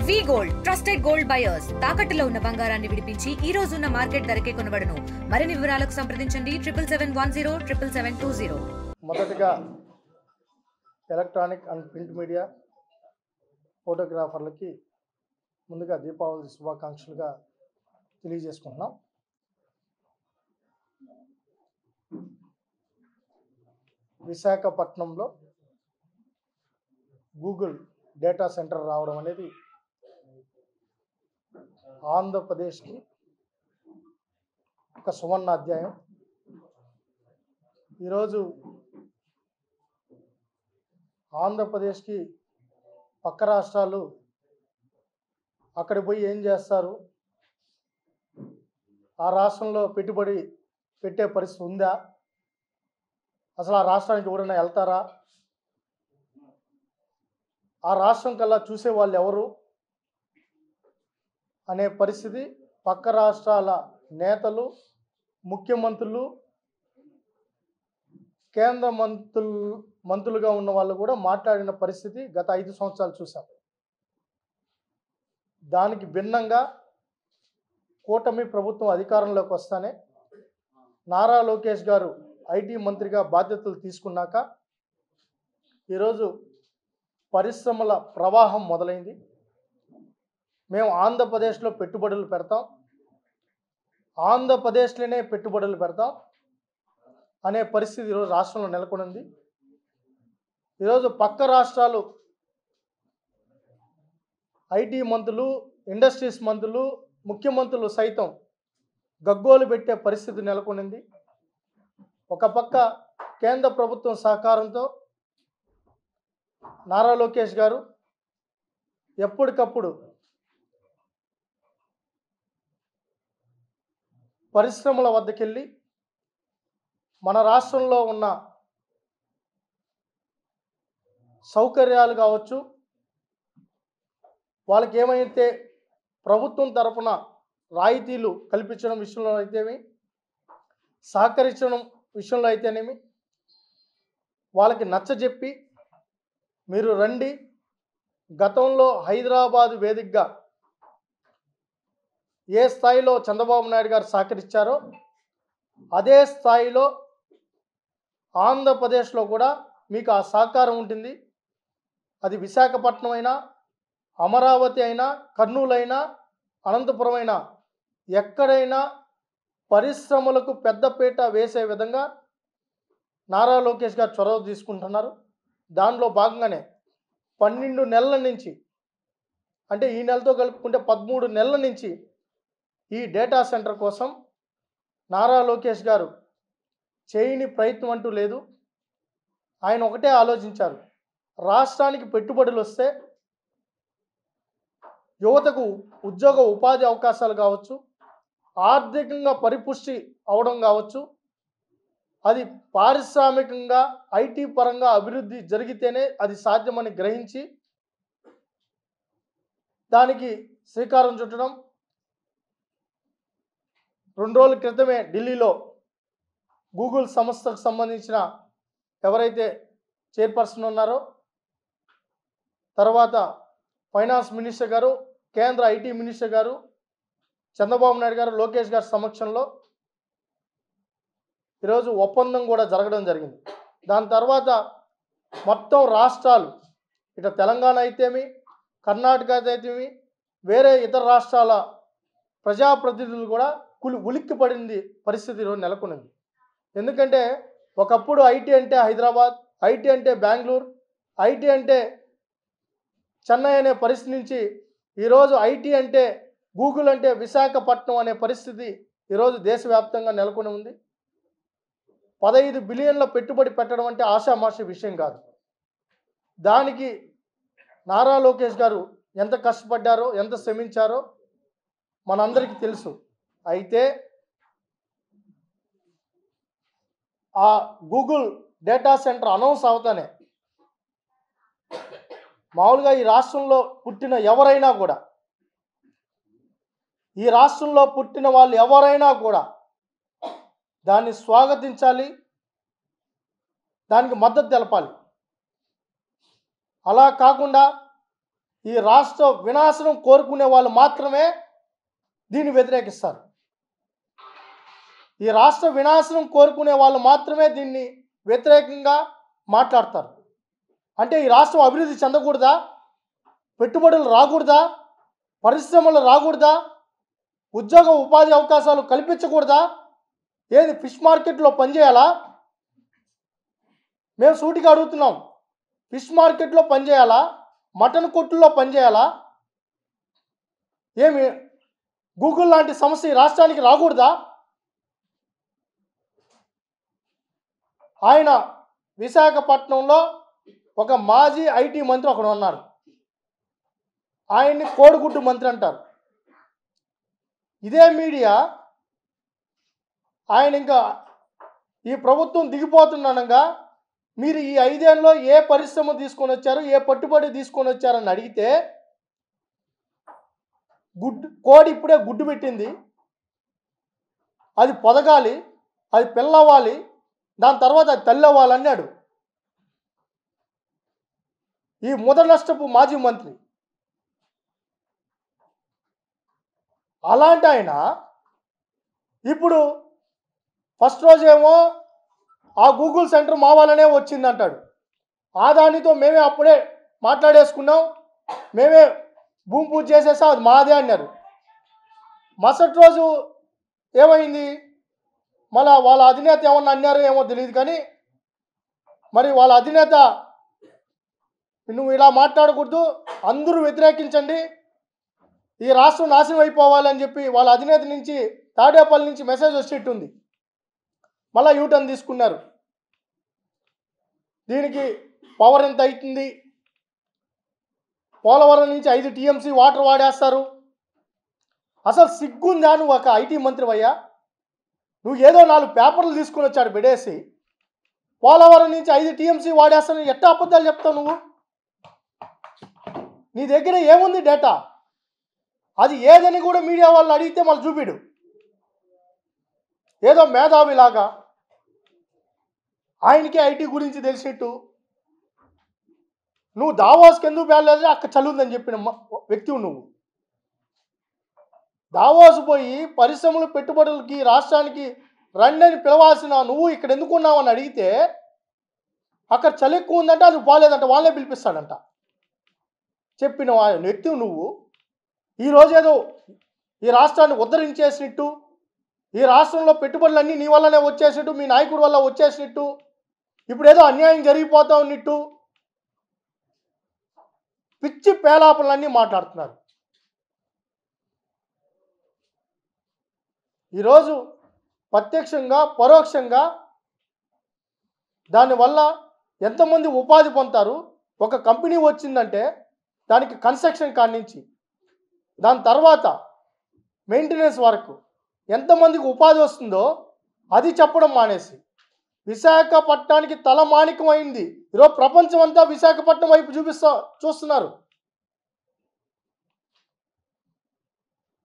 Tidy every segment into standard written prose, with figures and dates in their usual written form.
వి gold trusted gold buyers తాకట్టులో ఉన్న బంగారాన్ని విడిపించి ఈ రోజు ఉన్న మార్కెట్ ధరకే కొనబడును. మరిన్ని వివరాలకు సంప్రదించండి 7710 మొదటగా ఎలక్ట్రానిక్ అండ్ ప్రింట్ మీడియా ఫోటోగ్రాఫర్లకి ముందుగా దీపావళి శుభాకాంక్షలుగా తెలియజేసుకుంటున్నాం. విశాఖపట్నంలో గూగుల్ డేటా సెంటర్ రావడం అనేది ఆంధ్రప్రదేశ్కి ఒక సువర్ణ అధ్యాయం. ఈరోజు ఆంధ్రప్రదేశ్కి పక్క రాష్ట్రాలు అక్కడ పోయి ఏం చేస్తారు, ఆ రాష్ట్రంలో పెట్టుబడి పెట్టే పరిస్థితి ఉందా, అసలు ఆ రాష్ట్రానికి ఎవరైనా వెళ్తారా, ఆ రాష్ట్రం కల్లా చూసే వాళ్ళు ఎవరు అనే పరిస్థితి పక్క రాష్ట్రాల నేతలు, ముఖ్యమంత్రులు, కేంద్ర మంత్రులుగా ఉన్న వాళ్ళు కూడా మాట్లాడిన పరిస్థితి గత 5 సంవత్సరాలు చూసాం. దానికి భిన్నంగా కూటమి ప్రభుత్వం అధికారంలోకి వస్తానే నారా లోకేష్ గారు ఐటీ మంత్రిగా బాధ్యతలు తీసుకున్నాక ఈరోజు పరిశ్రమల ప్రవాహం మొదలైంది. మేము ఆంధ్రప్రదేశ్లో పెట్టుబడులు పెడతాం, ఆంధ్రప్రదేశ్లోనే పెట్టుబడులు పెడతాం అనే పరిస్థితి ఈరోజు రాష్ట్రంలో నెలకొనింది. ఈరోజు పక్క రాష్ట్రాలు ఐటీ మంత్రులు, ఇండస్ట్రీస్ మంత్రులు, ముఖ్యమంత్రులు సైతం గగ్గోలు పెట్టే పరిస్థితి నెలకొనింది. ఒక పక్క కేంద్ర ప్రభుత్వం సహకారంతో నారా లోకేష్ గారు ఎప్పటికప్పుడు పరిశ్రమల వద్దకెళ్ళి మన రాష్ట్రంలో ఉన్న సౌకర్యాలు కావచ్చు, వాళ్ళకి ఏమైతే ప్రభుత్వం తరఫున రాయితీలు కల్పించడం విషయంలో అయితేమి, సహకరించడం విషయంలో అయితేనేమి వాళ్ళకి నచ్చజెప్పి మీరు రండి, గతంలో హైదరాబాద్ వేదికగా ఏ స్థాయిలో చంద్రబాబు నాయుడు గారు సహకరించారో అదే స్థాయిలో ఆంధ్రప్రదేశ్లో కూడా మీకు ఆ సహకారం ఉంటుంది. అది విశాఖపట్నం అయినా, అమరావతి అయినా, కర్నూలు అయినా, అనంతపురం అయినా, ఎక్కడైనా పరిశ్రమలకు పెద్దపీట వేసే విధంగా నారా లోకేష్ గారు చొరవ తీసుకుంటున్నారు. దానిలో భాగంగానే 12 నెలల నుంచి, అంటే ఈ నెలతో కలుపుకుంటే 13 నెలల నుంచి ఈ డేటా సెంటర్ కోసం నారా లోకేష్ గారు చేయని ప్రయత్నం అంటూ లేదు. ఆయన ఒకటే ఆలోచించారు, రాష్ట్రానికి పెట్టుబడులు వస్తే యువతకు ఉద్యోగ ఉపాధి అవకాశాలు కావచ్చు, ఆర్థికంగా పరిపుష్టి అవడం కావచ్చు, అది పారిశ్రామికంగా ఐటీ పరంగా అభివృద్ధి జరిగితేనే అది సాధ్యమని గ్రహించి దానికి శ్రీకారం చుట్టడం. 2 రోజుల క్రితమే ఢిల్లీలో గూగుల్ సంస్థకు సంబంధించిన ఎవరైతే చైర్పర్సన్ ఉన్నారో, తర్వాత ఫైనాన్స్ మినిస్టర్ గారు, కేంద్ర ఐటీ మినిస్టర్ గారు, చంద్రబాబు నాయుడు గారు, లోకేష్ గారి సమక్షంలో ఈరోజు ఒప్పందం కూడా జరగడం జరిగింది. దాని తర్వాత మొత్తం రాష్ట్రాలు, ఇటు తెలంగాణ అయితేమి, కర్ణాటక అయితేమి, వేరే ఇతర రాష్ట్రాల ప్రజాప్రతినిధులు కూడా ఉలిక్కి పడింది పరిస్థితి ఈరోజు నెలకొనింది. ఎందుకంటే ఒకప్పుడు ఐటీ అంటే హైదరాబాద్, ఐటీ అంటే బెంగళూరు, ఐటీ అంటే చెన్నై అనే పరిస్థితి నుంచి ఈరోజు ఐటీ అంటే గూగుల్ అంటే విశాఖపట్నం అనే పరిస్థితి ఈరోజు దేశవ్యాప్తంగా నెలకొని ఉంది. 15 బిలియన్ల పెట్టుబడి పెట్టడం అంటే ఆషామాషి విషయం కాదు. దానికి నారా లోకేష్ గారు ఎంత కష్టపడ్డారో, ఎంత శ్రమించారో మనందరికీ తెలుసు. అయితే ఆ గూగుల్ డేటా సెంటర్ అనౌన్స్ అవుతానే మామూలుగా ఈ రాష్ట్రంలో పుట్టిన ఎవరైనా కూడా, ఈ రాష్ట్రంలో పుట్టిన వాళ్ళు ఎవరైనా కూడా దాన్ని స్వాగతించాలి, దానికి మద్దతు తెలపాలి. అలా కాకుండా ఈ రాష్ట్ర వినాశనం కోరుకునే వాళ్ళు మాత్రమే దీన్ని వ్యతిరేకిస్తారు. ఈ రాష్ట్ర వినాశనం కోరుకునే వాళ్ళు మాత్రమే దీన్ని వ్యతిరేకంగా మాట్లాడతారు. అంటే ఈ రాష్ట్రం అభివృద్ధి చెందకూడదా? పెట్టుబడులు రాకూడదా? పరిశ్రమలు రాకూడదా? ఉద్యోగ ఉపాధి అవకాశాలు కల్పించకూడదా? ఏది ఫిష్ మార్కెట్లో పనిచేయాలా? మేము సూటిగా అడుగుతున్నాం. ఫిష్ మార్కెట్లో పనిచేయాలా? మటన్ కొట్టుల్లో పనిచేయాలా? ఏమి గూగుల్ లాంటి సమస్య ఈ రాష్ట్రానికి రాకూడదా? ఆయన విశాఖపట్నంలో ఒక మాజీ ఐటీ మంత్రి ఒకడు ఉన్నారు. ఆయన్ని కోడిగుడ్డు మంత్రి అంటారు. ఇదే మీడియా ఆయన ఇంకా ఈ ప్రభుత్వం దిగిపోతుండగా మీరు ఈ 5 ఏళ్ళలో ఏ పరిశ్రమ తీసుకొని వచ్చారు, ఏ పెట్టుబడి తీసుకొని వచ్చారని అడిగితే కోడి ఇప్పుడే గుడ్డు పెట్టింది, అది పొదగాలి, అది పిల్లవ్వాలి, దాని తర్వాత అది తల్లి అవ్వాలన్నాడు ఈ ముదనష్టపు మాజీ మంత్రి. అలాంటి ఆయన ఇప్పుడు ఫస్ట్ రోజేమో ఆ గూగుల్ సెంటర్ మా వాళ్ళనే వచ్చిందంటాడు. ఆ దానితో మేమే అప్పుడే మాట్లాడేసుకున్నాం, మేమే భూమి పూజ చేసేసాం, అది మాదే అన్నారు. మరుసటి రోజు ఏమైంది? మళ్ళా వాళ్ళ అధినేత ఏమన్నా అన్నారో ఏమో తెలియదు, కానీ మరి వాళ్ళ అధినేత నువ్వు ఇలా మాట్లాడకూడదు, అందరూ వ్యతిరేకించండి, ఈ రాష్ట్రం నాశనం అయిపోవాలని చెప్పి వాళ్ళ అధినేత నుంచి తాడేపల్లి నుంచి మెసేజ్ వచ్చేట్టుంది. మళ్ళీ యూటర్న్ తీసుకున్నారు. దీనికి పవర్ ఎంత అవుతుంది, పోలవరం నుంచి 5 TMC వాటర్ వాడేస్తారు. అసలు సిగ్గుందా? నువ్వు ఒక ఐటీ మంత్రి అయ్యా, నువ్వు ఏదో 4 పేపర్లు తీసుకుని వచ్చాడు బిడేసి పోలవరం నుంచి 5 TMC వాడేస్తాను ఎట్టా అబద్ధాలు చెప్తావు నువ్వు? నీ దగ్గర ఏముంది డేటా? అది ఏదని కూడా మీడియా వాళ్ళు అడిగితే మళ్ళీ చూపిడు. ఏదో మేధావిలాగా ఆయనకే ఐటీ గురించి తెలిసినట్టు నువ్వు దావోస్కి ఎందుకు వెళ్ళలేదు, అక్కడ చల్లుందని చెప్పిన వ్యక్తివి నువ్వు. దావోస్ పోయి పరిశ్రమలు పెట్టుబడులకి రాష్ట్రానికి రండి అని పిలవాల్సిన నువ్వు ఇక్కడ ఎందుకున్నావు అని అడిగితే అక్కడ చలి ఎక్కువ ఉందంటే అది బాగాలేదంట, వాళ్ళే పిలిపిస్తాడంట చెప్పిన వ్యక్తివి నువ్వు. ఈరోజు ఏదో ఈ రాష్ట్రాన్ని ఉద్ధరించేసినట్టు, ఈ రాష్ట్రంలో పెట్టుబడులన్నీ నీ వల్లనే వచ్చేసినట్టు, మీ నాయకుడి వల్ల వచ్చేసినట్టు, ఇప్పుడు ఏదో అన్యాయం జరిగిపోతా ఉన్నట్టు పిచ్చి పేలాపలన్నీ మాట్లాడుతున్నారు. ఈరోజు ప్రత్యక్షంగా పరోక్షంగా దానివల్ల ఎంతమంది ఉపాధి పొందుతారు? ఒక కంపెనీ వచ్చిందంటే దానికి కన్స్ట్రక్షన్ కానించి దాని తర్వాత మెయింటెనెన్స్ వరకు ఎంతమందికి ఉపాధి వస్తుందో అది చెప్పడం మానేసి విశాఖపట్నానికి తలమానికం అయింది. ఈరోజు ప్రపంచం అంతా విశాఖపట్నం వైపు చూస్తున్నారు.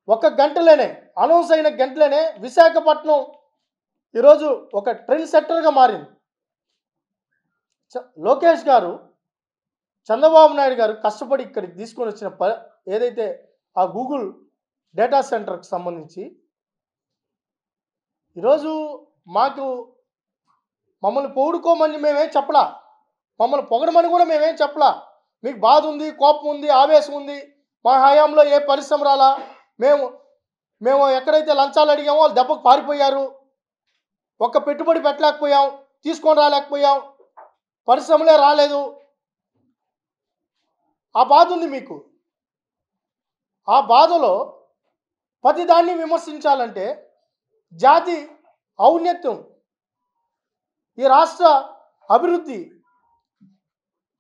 ఒక గంటలోనే అనౌన్స్ అయిన గంటలోనే విశాఖపట్నం ఈరోజు ఒక ట్రెండ్ సెట్టర్గా మారింది. లోకేష్ గారు, చంద్రబాబు నాయుడు గారు కష్టపడి ఇక్కడికి తీసుకొని వచ్చిన ఏదైతే ఆ గూగుల్ డేటా సెంటర్కి సంబంధించి ఈరోజు మమ్మల్ని పొగుడుకోమని మేమేం చెప్పలా, మమ్మల్ని పొగడమని కూడా మేమేం చెప్పలా. మీకు బాధ ఉంది, కోపం ఉంది, ఆవేశం ఉంది, మా హయాంలో ఏ పరిశ్రమ రాలా, మేము ఎక్కడైతే లంచాలు అడిగామో వాళ్ళు దెబ్బకు పారిపోయారు, ఒక్క పెట్టుబడి పెట్టలేకపోయాం, తీసుకొని రాలేకపోయాం, పరిశ్రమలే రాలేదు, ఆ బాధ ఉంది మీకు. ఆ బాధలో ప్రతిదాన్ని విమర్శించాలంటే జాతి ఔన్నత్యం, ఈ రాష్ట్ర అభివృద్ధి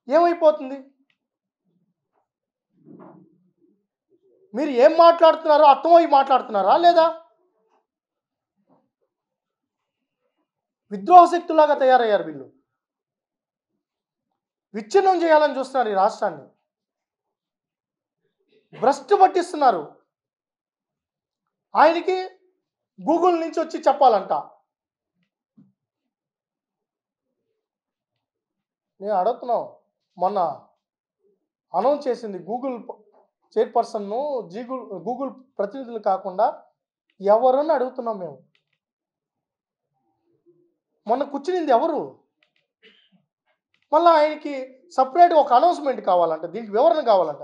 ఏమైపోతుంది? మీరు ఏం మాట్లాడుతున్నారో అర్థమై మాట్లాడుతున్నారా లేదా? విద్రోహ శక్తులాగా తయారయ్యారు వీళ్ళు. విచ్ఛిన్నం చేయాలని చూస్తున్నారు ఈ రాష్ట్రాన్ని, భ్రష్టు పట్టిస్తున్నారు. ఆయనకి గూగుల్ నుంచి వచ్చి చెప్పాలంట. నేను అడుగుతున్నాం, మొన్న అనౌన్స్ చేసింది గూగుల్ చైర్పర్సన్ను గూగుల్ ప్రతినిధులు కాకుండా ఎవరని అడుగుతున్నాం మేము. మొన్న కూర్చునింది ఎవరు? మళ్ళీ ఆయనకి సపరేట్గా ఒక అనౌన్స్మెంట్ కావాలంట, దీనికి వివరణ కావాలంట.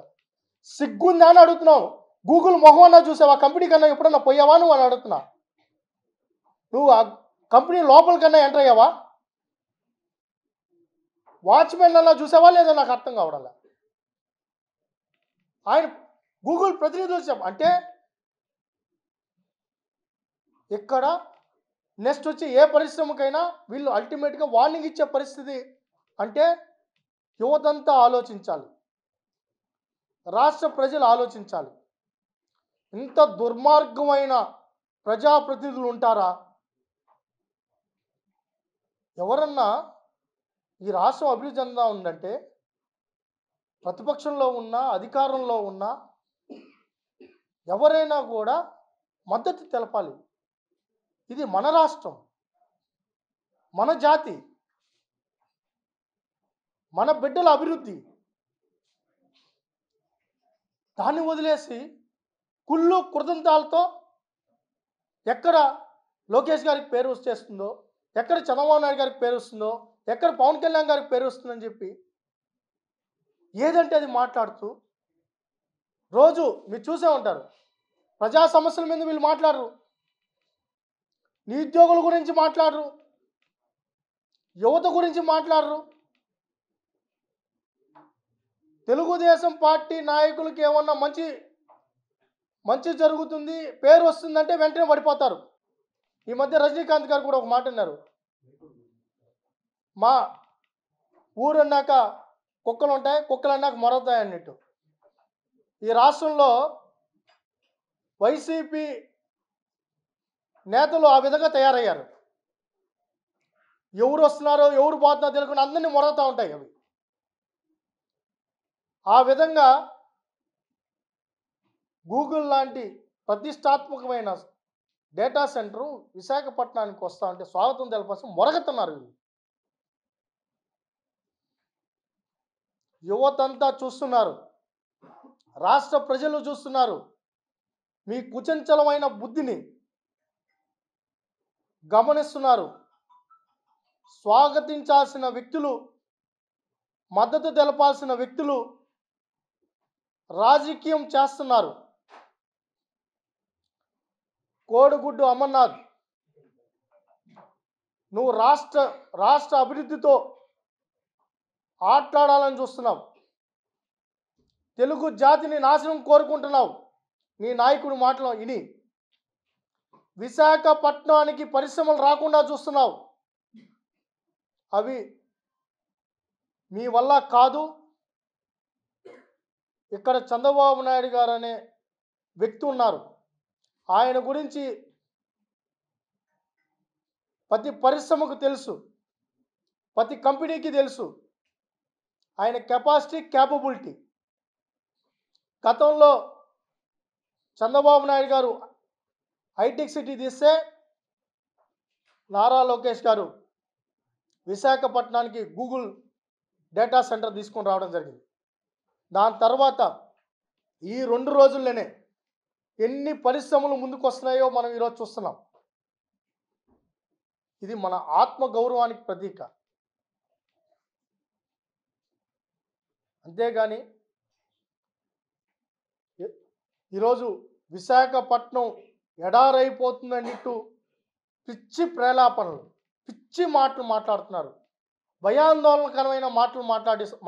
సిగ్గుందా అని అడుగుతున్నావు. గూగుల్ మొహం అన్నా చూసావా? కంపెనీ కన్నా ఎప్పుడన్నా పోయావా నువ్వు అని అడుగుతున్నా. నువ్వు ఆ కంపెనీ లోపలికన్నా ఎంటర్ అయ్యావా? వాచ్మెన్ అన్నా చూసావా లేదో నాకు అర్థం కావడంలా. ఆయన గూగుల్ ప్రతినిధులు అంటే ఇక్కడ నెక్స్ట్ వచ్చి ఏ పరిశ్రమకైనా వీళ్ళు అల్టిమేట్గా వార్నింగ్ ఇచ్చే పరిస్థితి. అంటే యువతంతా ఆలోచించాలి, రాష్ట్ర ప్రజలు ఆలోచించాలి. ఇంత దుర్మార్గమైన ప్రజాప్రతినిధులు ఉంటారా? ఎవరన్నా ఈ రాష్ట్రం అభివృద్ధి చెందా ఉందంటే ప్రతిపక్షంలో ఉన్నా అధికారంలో ఉన్నా ఎవరైనా కూడా మద్దతు తెలపాలి. ఇది మన రాష్ట్రం, మన జాతి, మన బిడ్డల అభివృద్ధి. దాన్ని వదిలేసి కుళ్ళు కృతంతాలతో ఎక్కడ లోకేష్ గారికి పేరు వచ్చేస్తుందో, ఎక్కడ చంద్రబాబు నాయుడు గారికి పేరు వస్తుందో, ఎక్కడ పవన్ కళ్యాణ్ గారికి పేరు వస్తుందని చెప్పి ఏదంటే అది మాట్లాడుతూ రోజు మీరు చూసే ఉంటారు. ప్రజా సమస్యల మీద వీళ్ళు మాట్లాడరు, నిరుద్యోగుల గురించి మాట్లాడరు, యువత గురించి మాట్లాడరు. తెలుగుదేశం పార్టీ నాయకులకి ఏమన్నా మంచి జరుగుతుంది, పేరు వస్తుందంటే వెంటనే పడిపోతారు. ఈ మధ్య రజనీకాంత్ గారు కూడా ఒక మాట అన్నారు, మా ఊరు అన్నాక కుక్కలు ఉంటాయి, కుక్కలు అన్నాక మొరతాయి అన్నట్టు. ఈ రాష్ట్రంలో వైసీపీ నేతలు ఆ విధంగా తయారయ్యారు. ఎవరు వస్తున్నారో ఎవరు పోతున్నారో తెలియకుండా అందరినీ మొరతా ఉంటాయి అవి. ఆ విధంగా గూగుల్ లాంటి ప్రతిష్టాత్మకమైన డేటా సెంటరు విశాఖపట్నానికి వస్తా ఉంటే స్వాగతం తెలపాల్సి మొరగతున్నారు వీళ్ళు. యువతంతా చూస్తున్నారు, రాష్ట్ర ప్రజలు చూస్తున్నారు. మీ కుచంచలమైన బుద్ధిని గమనిస్తున్నారు. స్వాగతించాల్సిన వ్యక్తులు, మద్దతు తెలపాల్సిన వ్యక్తులు రాజకీయం చేస్తున్నారు. కోడిగుడ్డు అమర్నాథ్, నువ్వు రాష్ట్ర అభివృద్ధితో ఆట్లాడాలని చూస్తున్నావు. తెలుగు జాతిని నాశనం కోరుకుంటున్నావు. నీ నాయకుడి మాటలు విని విశాఖపట్నానికి పరిశ్రమలు రాకుండా చూస్తున్నావు. అవి మీ వల్ల కాదు. ఇక్కడ చంద్రబాబు నాయుడు గారు అనే వ్యక్తి ఉన్నారు. ఆయన గురించి ప్రతి పరిశ్రమకు తెలుసు, ప్రతి కంపెనీకి తెలుసు ఆయన కెపాసిటీ, క్యాపబిలిటీ. గతంలో చంద్రబాబు నాయుడు గారు హైటెక్ సిటీ తీస్తే నారా లోకేష్ గారు విశాఖపట్నానికి గూగుల్ డేటా సెంటర్ తీసుకొని రావడం జరిగింది. దాని తర్వాత ఈ 2 రోజుల్లోనే ఎన్ని పరిశ్రమలు ముందుకు వస్తున్నాయో మనం ఈరోజు చూస్తున్నాం. ఇది మన ఆత్మ గౌరవానికి ప్రతీక. అంతేగాని ఈరోజు విశాఖపట్నం ఎడారైపోతుందన్నట్టు పిచ్చి ప్రేలాపనలు, పిచ్చి మాటలు మాట్లాడుతున్నారు. భయాందోళనకరమైన మాటలు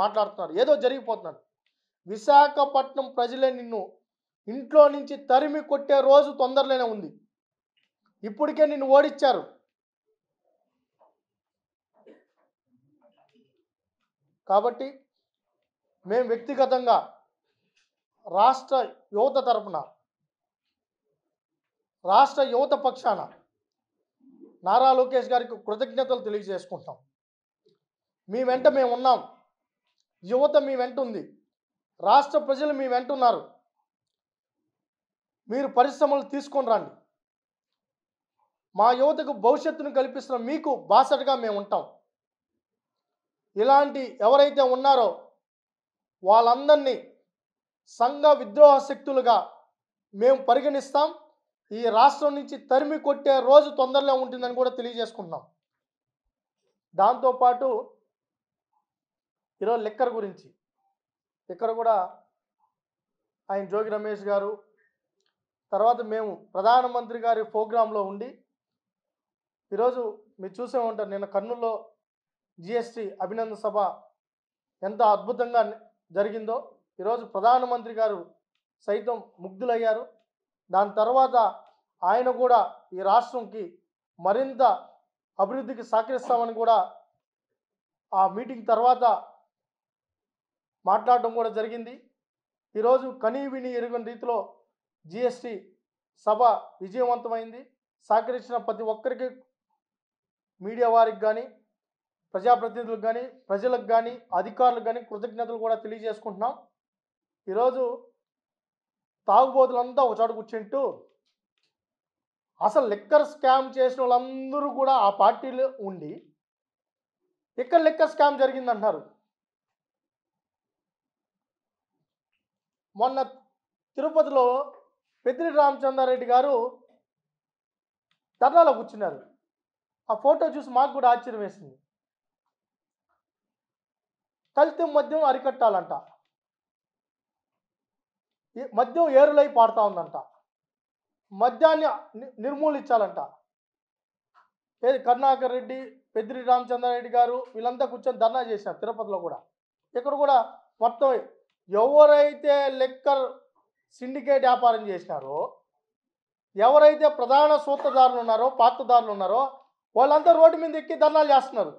మాట్లాడుతున్నారు. ఏదో జరిగిపోతున్నారు. విశాఖపట్నం ప్రజలే నిన్ను ఇంట్లో నుంచి తరిమి కొట్టే రోజు తొందరలోనే ఉంది. ఇప్పటికే నిన్ను ఓడించారు. కాబట్టి మేము వ్యక్తిగతంగా రాష్ట్ర యువత తరపున, రాష్ట్ర యువత పక్షాన నారా లోకేష్ గారికి కృతజ్ఞతలు తెలియజేసుకుంటాం. మీ వెంట మేము ఉన్నాం. యువత మీ వెంట ఉంది. రాష్ట్ర ప్రజలు మీ వెంట ఉన్నారు. మీరు పరిశ్రమలు తీసుకొని రండి. మా యువతకు భవిష్యత్తును కల్పిస్తున్న మీకు బాసటగా మేము ఉంటాం. ఇలాంటి ఎవరైతే ఉన్నారో వాళ్ళందరినీ సంఘ విద్రోహ శక్తులుగా మేము పరిగణిస్తాం. ఈ రాష్ట్రం నుంచి తరిమి కొట్టే రోజు తొందరలో ఉంటుందని కూడా తెలియజేసుకుంటున్నాం. దాంతోపాటు ఈరోజు లిక్కర్ గురించి ఇక్కడ కూడా ఆయన జోగి రమేష్ గారు, తర్వాత మేము ప్రధానమంత్రి గారి ప్రోగ్రాంలో ఉండి ఈరోజు మీరు చూసే ఉంటారు, నిన్న కర్నూలులో జిఎస్టీ అభినందన సభ ఎంత అద్భుతంగా జరిగిందో. ఈరోజు ప్రధానమంత్రి గారు సైతం ముగ్ధులయ్యారు. దాని తర్వాత ఆయన కూడా ఈ రాష్ట్రంకి మరింత అభివృద్ధికి సహకరిస్తామని కూడా ఆ మీటింగ్ తర్వాత మాట్లాడడం కూడా జరిగింది. ఈరోజు కనీవిని ఎరుగని రీతిలో జిఎస్టీ సభ విజయవంతమైంది. సహకరించిన ప్రతి ఒక్కరికి, మీడియా వారికి కానీ, ప్రజాప్రతినిధులకు కానీ, ప్రజలకు కానీ, అధికారులకు కానీ కృతజ్ఞతలు కూడా తెలియజేసుకుంటున్నాం. ఈరోజు తాగుబోతులంతా ఒక చోట కూర్చుంటూ అసలు లిక్కర్ స్కామ్ చేసిన వాళ్ళందరూ కూడా ఆ పార్టీలో ఉండి ఇక్కడ లిక్కర్ స్కామ్ జరిగిందంటున్నారు. మొన్న తిరుపతిలో పెద్దిరెడ్డి రామచంద్రారెడ్డి గారు ధర్నాలో కూర్చున్నారు. ఆ ఫోటో చూసి మాకు కూడా ఆశ్చర్యం వేసింది. కల్తీ మద్యం అరికట్టాలంట, మద్యం ఏరులై పాడుతూ ఉందంట, మద్యాన్ని నిర్మూలించాలంట. ఏది కరుణాకర్ రెడ్డి, పెద్దిరెడ్డి రామచంద్రారెడ్డి గారు వీళ్ళంతా కూర్చొని ధర్నా చేశారు తిరుపతిలో కూడా. ఇక్కడ కూడా మొత్తం ఎవరైతే లిక్కర్ సిండికేట్ వ్యాపారం చేసినారో, ఎవరైతే ప్రధాన సూత్రధారులు ఉన్నారో, పాత్రధారులు ఉన్నారో వాళ్ళంతా రోడ్డు మీద ఎక్కి ధర్నాలు చేస్తున్నారు.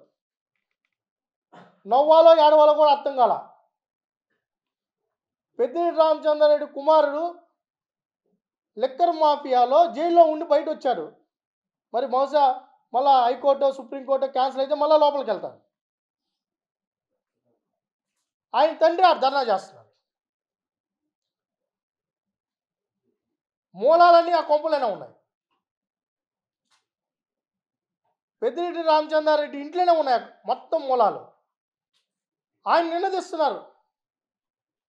నవ్వాలో ఏడవాలో కూడా అర్థం కాల. పెద్దిరెడ్డి రామచంద్రారెడ్డి కుమారుడు లిక్కర్ మాఫియాలో జైల్లో ఉండి బయట వచ్చాడు. మరి బహుశా మళ్ళా హైకోర్టు, సుప్రీంకోర్టు క్యాన్సిల్ అయితే మళ్ళీ లోపలికి వెళ్తారు. ఆయన తండ్రి ఆ ధర్నా చేస్తున్నారు. మూలాలన్నీ ఆ కొంపలైనా ఉన్నాయి. పెద్దిరెడ్డి రామచంద్రారెడ్డి ఇంట్లోనే ఉన్నాయి మొత్తం మూలాలు. ఆయన నిన్నదిస్తున్నారు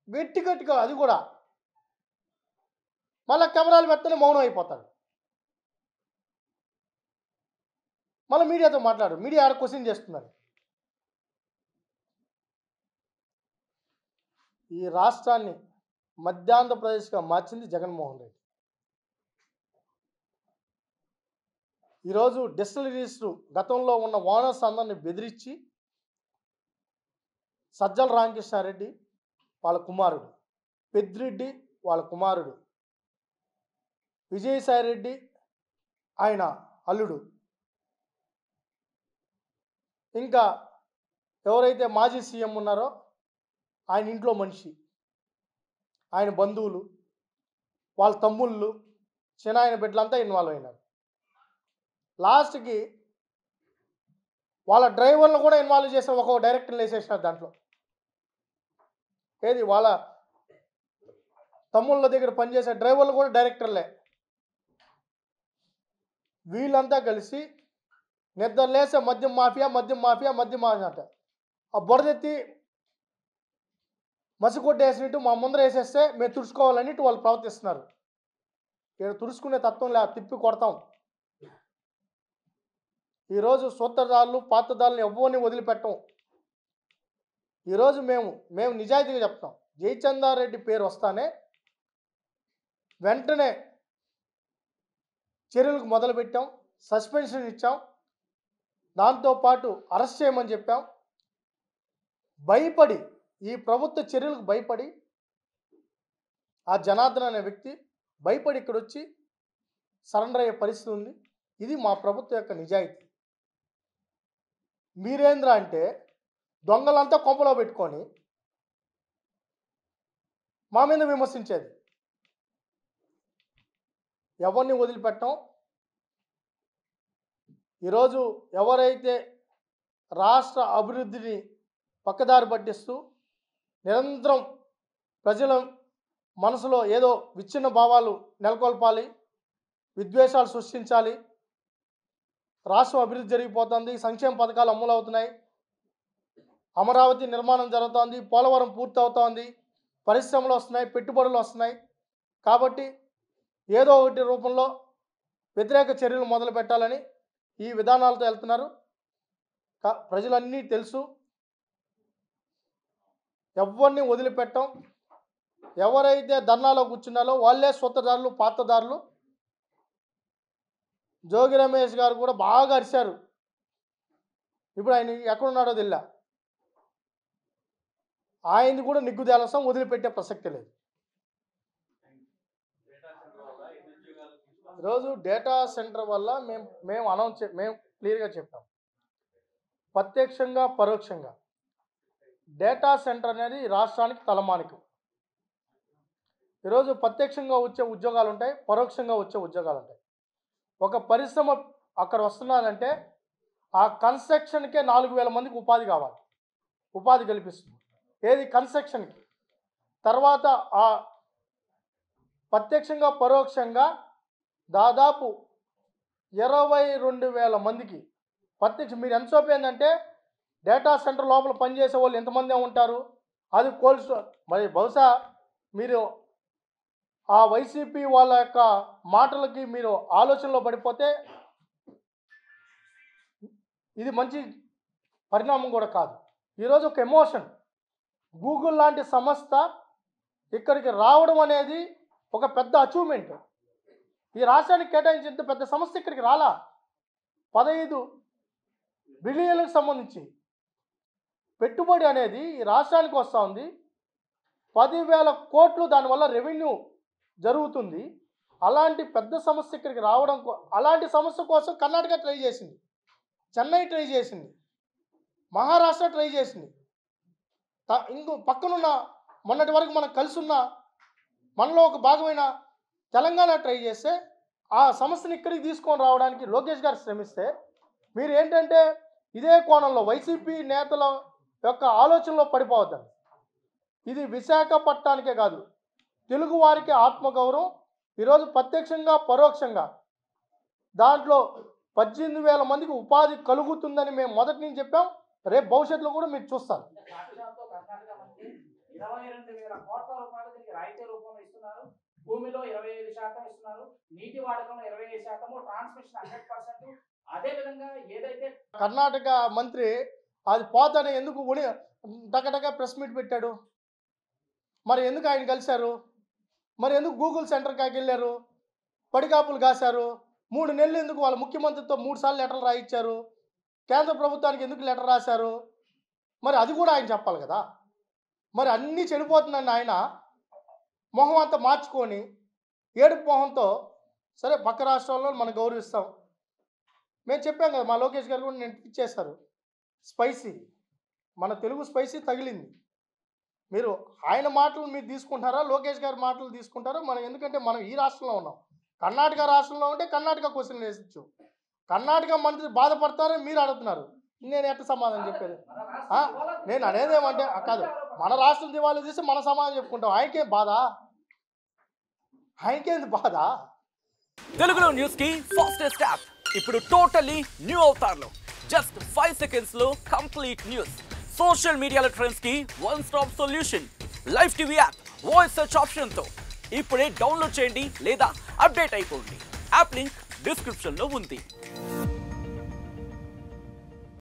గట్టి గట్టిగా. అది కూడా మళ్ళీ కెమెరాలు పెట్టని మౌనం అయిపోతాడు. మళ్ళీ మీడియాతో మాట్లాడు, మీడియా ఆడ క్వశ్చన్ చేస్తున్నారు. ఈ రాష్ట్రాన్ని మధ్యాంధ్రప్రదేశ్గా మార్చింది జగన్మోహన్ రెడ్డి. ఈరోజు డిస్టిలరీస్ గతంలో ఉన్న ఓనర్స్ అందరిని బెదిరించి సజ్జల రామకృష్ణారెడ్డి వాళ్ళ కుమారుడు, పెద్దిరెడ్డి వాళ్ళ కుమారుడు, విజయసాయిరెడ్డి ఆయన అల్లుడు, ఇంకా ఎవరైతే మాజీ సీఎం ఉన్నారో ఆయన ఇంట్లో మనిషి, ఆయన బంధువులు, వాళ్ళ తమ్ముళ్ళు, చిన్నాయన బిడ్డలంతా ఇన్వాల్వ్ అయినారు. లాస్ట్కి వాళ్ళ డ్రైవర్లు కూడా ఇన్వాల్వ్ చేసిన ఒక డైరెక్టర్లు వేసేసినారు దాంట్లో. ఏది వాళ్ళ తమ్ముళ్ళ దగ్గర పనిచేసే డ్రైవర్లు కూడా డైరెక్టర్లే. వీళ్ళంతా కలిసి నిద్ర లేసే మద్యం మాఫియా, మద్యం మాఫియా, మద్యం మాఫియా అంట. ఆ బురదెత్తి మసికొట్టేసినట్టు మా ముందర వేసేస్తే మేము తుడుచుకోవాలన్నట్టు వాళ్ళు ప్రవర్తిస్తున్నారు. ఇక్కడ తుడుచుకునే తత్వం లే, తిప్పి కొడతాం. ఈరోజు సూత్రధారులు, పాత్రధారులను ఎవ్వరిని వదిలిపెట్టం. ఈరోజు మేము నిజాయితీగా చెప్తాం. జయచంద్రారెడ్డి పేరు వస్తానే వెంటనే చర్యలకు మొదలుపెట్టాం, సస్పెన్షన్ ఇచ్చాం, దాంతోపాటు అరెస్ట్ చేయమని చెప్పాం. భయపడి, ఈ ప్రభుత్వ చర్యలకు భయపడి ఆ జనార్దన్ అనే వ్యక్తి భయపడి ఇక్కడ వచ్చి సరెండర్ అయ్యే పరిస్థితి ఉంది. ఇది మా ప్రభుత్వం యొక్క నిజాయితీ. మీరేంద్ర అంటే దొంగలంతా కొంపలో పెట్టుకొని మా మీద విమర్శించేది. ఎవరిని వదిలిపెట్టం. ఈరోజు ఎవరైతే రాష్ట్ర అభివృద్ధిని పక్కదారి పట్టిస్తూ నిరంతరం ప్రజల మనసులో ఏదో విచ్ఛిన్న భావాలు నెలకొల్పాలి, విద్వేషాలు సృష్టించాలి, రాష్ట్రం అభివృద్ధి జరిగిపోతుంది, సంక్షేమ పథకాలు అమలవుతున్నాయి, అమరావతి నిర్మాణం జరుగుతోంది, పోలవరం పూర్తవుతోంది, పరిశ్రమలు వస్తున్నాయి, పెట్టుబడులు వస్తున్నాయి. కాబట్టి ఏదో ఒకటి రూపంలో వ్యతిరేక చర్యలు మొదలు పెట్టాలని ఈ విధానాలతో వెళ్తున్నారు. ప్రజలన్నీ తెలుసు, ఎవరిని వదిలిపెట్టం. ఎవరైతే ధర్నాలో కూర్చున్నారో వాళ్ళే సొంతదారులు, పాతదారులు. జోగి రమేష్ గారు కూడా బాగా అరిశారు. ఇప్పుడు ఆయన ఎక్కడున్నాడో తెలియదు. ఆయన్ని కూడా నిగ్గు తేలసం, వదిలిపెట్టే ప్రసక్తి లేదు. ఈరోజు డేటా సెంటర్ వల్ల మేము క్లియర్గా చెప్పాం, ప్రత్యక్షంగా పరోక్షంగా డేటా సెంటర్ అనేది రాష్ట్రానికి తలమానికం. ఈరోజు ప్రత్యక్షంగా వచ్చే ఉద్యోగాలు ఉంటాయి, పరోక్షంగా వచ్చే ఉద్యోగాలు ఉంటాయి. ఒక పరిశ్రమ అక్కడ వస్తున్నారంటే ఆ కన్స్ట్రక్షన్కే 4,000 మందికి ఉపాధి కావాలి, ఉపాధి కల్పిస్తుంది. ఏది కన్స్ట్రక్షన్కి. తర్వాత ఆ ప్రత్యక్షంగా పరోక్షంగా దాదాపు 22,000 మందికి మీరు ఎంత చూపిందంటే డేటా సెంటర్ లోపల పనిచేసే వాళ్ళు ఎంతమంది ఉంటారు, అది మరి బహుశా మీరు ఆ వైసీపీ వాళ్ళ యొక్క మాటలకి మీరు ఆలోచనలో పడిపోతే ఇది మంచి పరిణామం కూడా కాదు. ఈరోజు ఒక ఎమోషన్, గూగుల్ లాంటి సంస్థ ఇక్కడికి రావడం అనేది ఒక పెద్ద అచీవ్మెంట్. ఈ రాష్ట్రానికి కేటాయించేంత పెద్ద సంస్థ ఇక్కడికి రాలా. 15 బిలియన్లకు సంబంధించి పెట్టుబడి అనేది ఈ రాష్ట్రానికి వస్తూ ఉంది. 10,000 కోట్లు దానివల్ల రెవెన్యూ జరుగుతుంది. అలాంటి పెద్ద సమస్య ఇక్కడికి రావడం, అలాంటి సమస్య కోసం కర్ణాటక ట్రై చేసింది, చెన్నై ట్రై చేసింది, మహారాష్ట్ర ట్రై చేసింది. ఇంకో పక్కనున్న మొన్నటి వరకు మనం కలిసి ఉన్న మనలో ఒక భాగమైన తెలంగాణ ట్రై చేస్తే ఆ సమస్యను ఇక్కడికి తీసుకొని రావడానికి లోకేష్ గారు శ్రమిస్తే మీరు ఏంటంటే ఇదే కోణంలో వైసీపీ నేతల యొక్క ఆలోచనలో పడిపోవద్దండి. ఇది విశాఖపట్నానికే కాదు, తెలుగు వారికి ఆత్మగౌరవం. ఈరోజు ప్రత్యక్షంగా పరోక్షంగా దాంట్లో 18,000 మందికి ఉపాధి కలుగుతుందని మేము మొదటి నుంచి చెప్పాం. రేపు భవిష్యత్తులో కూడా మీరు చూస్తారు. 22,000 కోట్ల రూపాయలు దీనికి రాయితీ రూపంలో ఇస్తున్నారు. భూమిలో 25% ఇస్తున్నారు, నీటి వాడకంలో 25%, ట్రాన్స్మిషన్ 100%. అదే విధంగా ఏదైతే కర్ణాటక మంత్రి అది పోతానే ఎందుకు టకటక ప్రెస్ మీట్ పెట్టాడు, మరి ఎందుకు ఆయన కలిశారు, మరి ఎందుకు గూగుల్ సెంటర్కి వెళ్ళారు, పడికాపులు కాశారు, 3 నెలలు ఎందుకు వాళ్ళ ముఖ్యమంత్రితో 3 సార్లు లెటర్లు రాయించారు, కేంద్ర ప్రభుత్వానికి ఎందుకు లెటర్ రాశారు, మరి అది కూడా ఆయన చెప్పాలి కదా. మరి అన్నీ చెడిపోతుందండి. ఆయన మొహం అంతా మార్చుకొని ఏడుపు మొహంతో సరే పక్క రాష్ట్రాల్లో మనం గౌరవిస్తాం. మేము చెప్పాం కదా, మా లోకేష్ గారు కూడా నేను ఇచ్చేశారు. స్పైసీ, మన తెలుగు స్పైసీ తగిలింది. మీరు ఆయన మాటలు మీరు తీసుకుంటారా, లోకేష్ గారి మాటలు తీసుకుంటారా? మనం ఎందుకంటే మనం ఈ రాష్ట్రంలో ఉన్నాం. కర్ణాటక రాష్ట్రంలో ఉంటే కర్ణాటక క్వశ్చన్ వేసచ్చు. కర్ణాటక మంత్రి బాధపడతారని మీరు అడుగుతున్నారు, నేను ఎట్లా సమాధానం చెప్పేది? నేను అనేది ఏమంటే కాదు, మన రాష్ట్రం దివాళీ తీసి మన సమాధానం చెప్పుకుంటాం. ఆయనకేం బాధ, ఆయనకేంది బాధ? తెలుగులో న్యూస్ కి ఫాస్టెస్ట్ యాప్ ఇప్పుడు టోటల్లీ న్యూ అవతార్లో జస్ట్ 5 seconds లో కంప్లీట్ న్యూస్. సోషల్ మీడియాలో ట్రెండ్స్ కి one stop solution. Live TV app voice search option తో ఇప్పుడే డౌన్లోడ్ చేయండి లేదా అప్డేట్ అయిపోండి. యాప్ లింక్ డిస్క్రిప్షన్ లో ఉంది.